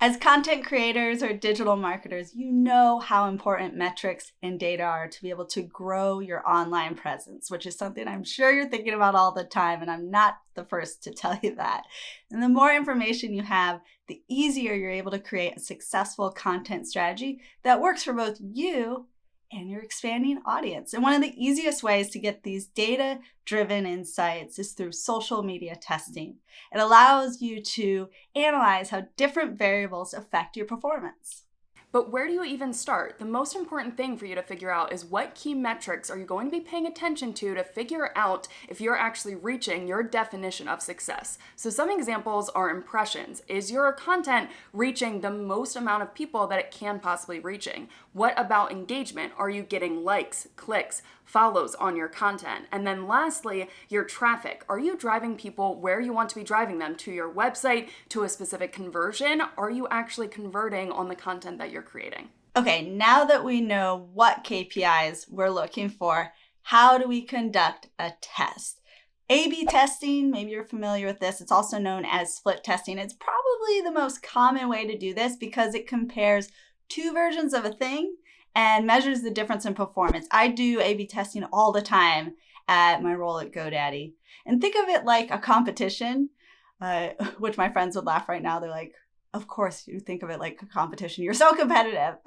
As content creators or digital marketers, you know how important metrics and data are to be able to grow your online presence, which is something I'm sure you're thinking about all the time, and I'm not the first to tell you that. And the more information you have, the easier you're able to create a successful content strategy that works for both you and your expanding audience. And one of the easiest ways to get these data-driven insights is through social media testing. It allows you to analyze how different variables affect your performance. But where do you even start? The most important thing for you to figure out is what key metrics are you going to be paying attention to figure out if you're actually reaching your definition of success. So some examples are impressions. Is your content reaching the most amount of people that it can possibly reaching? What about engagement? Are you getting likes, clicks, follows on your content? And then lastly, your traffic. Are you driving people where you want to be driving them? To your website, to a specific conversion? Are you actually converting on the content that you're creating? Okay, now that we know what KPIs we're looking for, how do we conduct a test? A/B testing, maybe you're familiar with this. It's also known as split testing. It's probably the most common way to do this because it compares two versions of a thing and measures the difference in performance. I do A/B testing all the time at my role at GoDaddy. And think of it like a competition, which my friends would laugh right now. They're like, of course you think of it like a competition. You're so competitive.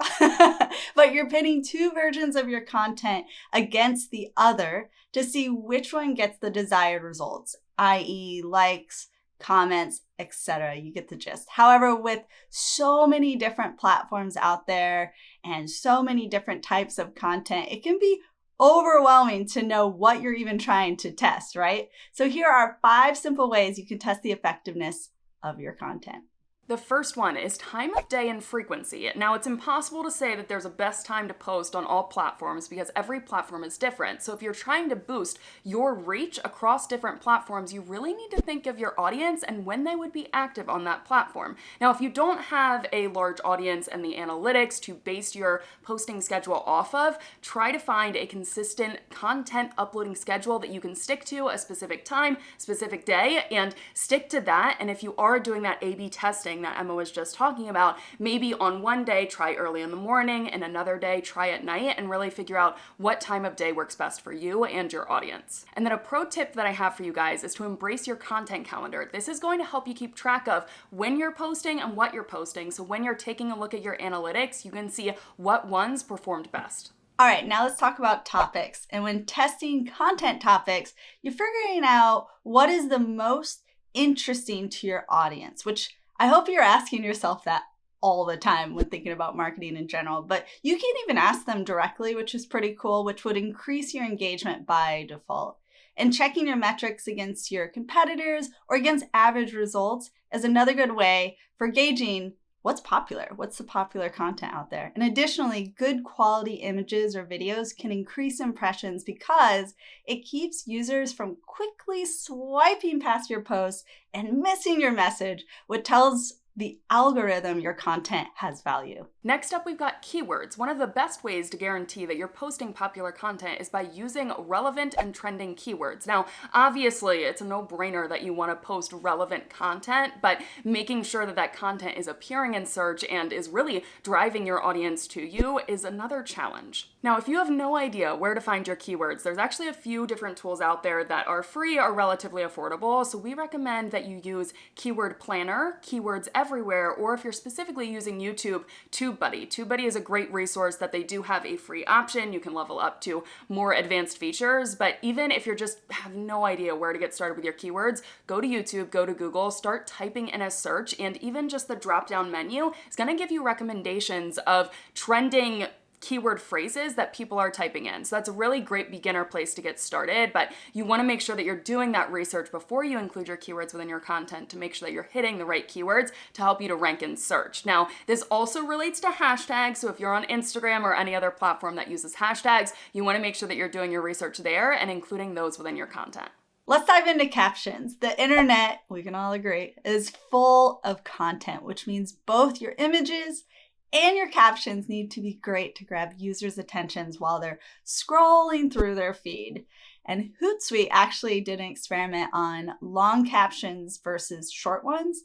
But you're pitting two versions of your content against the other to see which one gets the desired results, i.e. likes, comments, etc. You get the gist. However, with so many different platforms out there and so many different types of content, it can be overwhelming to know what you're even trying to test, right? So here are 5 simple ways you can test the effectiveness of your content. The first one is time of day and frequency. Now, it's impossible to say that there's a best time to post on all platforms because every platform is different. So if you're trying to boost your reach across different platforms, you really need to think of your audience and when they would be active on that platform. Now, if you don't have a large audience and the analytics to base your posting schedule off of, try to find a consistent content uploading schedule that you can stick to, a specific time, specific day, and stick to that. And if you are doing that A/B testing that Emma was just talking about, maybe on one day try early in the morning and another day try at night and really figure out what time of day works best for you and your audience. And then a pro tip that I have for you guys is to embrace your content calendar. This is going to help you keep track of when you're posting and what you're posting. So when you're taking a look at your analytics, you can see what ones performed best. All right, now let's talk about topics. And when testing content topics, you're figuring out what is the most interesting to your audience, which I hope you're asking yourself that all the time when thinking about marketing in general, but you can even ask them directly, which is pretty cool, which would increase your engagement by default. And checking your metrics against your competitors or against average results is another good way for gauging what's popular, what's the popular content out there. And additionally, good quality images or videos can increase impressions because it keeps users from quickly swiping past your posts and missing your message, which tells the algorithm your content has value. Next up, we've got keywords. One of the best ways to guarantee that you're posting popular content is by using relevant and trending keywords. Now, obviously, it's a no-brainer that you want to post relevant content, but making sure that that content is appearing in search and is really driving your audience to you is another challenge. Now, if you have no idea where to find your keywords, there's actually a few different tools out there that are free or relatively affordable, so we recommend that you use Keyword Planner, Keywords Everywhere, or if you're specifically using YouTube, TubeBuddy. TubeBuddy is a great resource that they do have a free option. You can level up to more advanced features, but even if you just have no idea where to get started with your keywords, go to YouTube, go to Google, start typing in a search, and even just the drop-down menu is going to give you recommendations of trending keyword phrases that people are typing in. So that's a really great beginner place to get started, but you want to make sure that you're doing that research before you include your keywords within your content to make sure that you're hitting the right keywords to help you to rank in search. Now, this also relates to hashtags, so if you're on Instagram or any other platform that uses hashtags, you want to make sure that you're doing your research there and including those within your content. Let's dive into captions. The internet, we can all agree, is full of content, which means both your images and your captions need to be great to grab users' attentions while they're scrolling through their feed. And Hootsuite actually did an experiment on long captions versus short ones.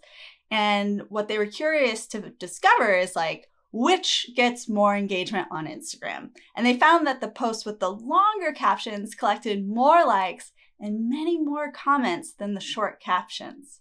And what they were curious to discover is like, which gets more engagement on Instagram. And they found that the posts with the longer captions collected more likes and many more comments than the short captions.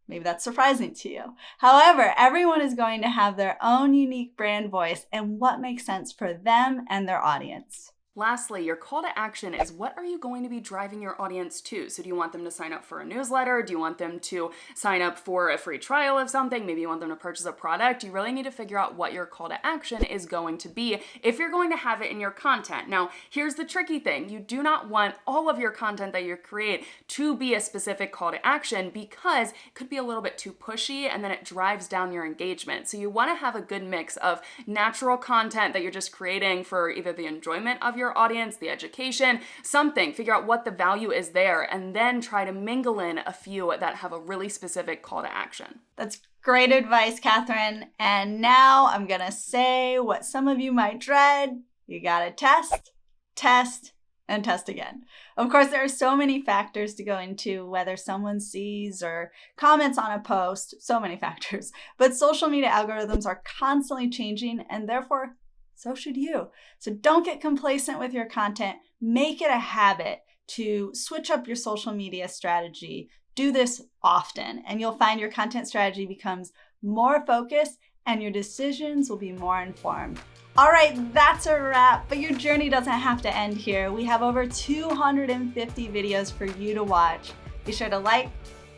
Maybe that's surprising to you. However, everyone is going to have their own unique brand voice and what makes sense for them and their audience. Lastly, your call to action is what are you going to be driving your audience to? So do you want them to sign up for a newsletter? Do you want them to sign up for a free trial of something? Maybe you want them to purchase a product. You really need to figure out what your call to action is going to be if you're going to have it in your content. Now, here's the tricky thing. You do not want all of your content that you create to be a specific call to action because it could be a little bit too pushy and then it drives down your engagement. So you want to have a good mix of natural content that you're just creating for either the enjoyment of your audience, the education, something, figure out what the value is there, and then try to mingle in a few that have a really specific call to action. That's great advice, Catherine. And now I'm going to say what some of you might dread. You got to test, test, and test again. Of course, there are so many factors to go into whether someone sees or comments on a post, so many factors. But social media algorithms are constantly changing, and therefore, so should you. So don't get complacent with your content. Make it a habit to switch up your social media strategy. Do this often, and you'll find your content strategy becomes more focused and your decisions will be more informed. All right, that's a wrap, but your journey doesn't have to end here. We have over 250 videos for you to watch. Be sure to like,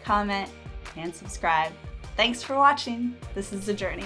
comment, and subscribe. Thanks for watching. This is The Journey.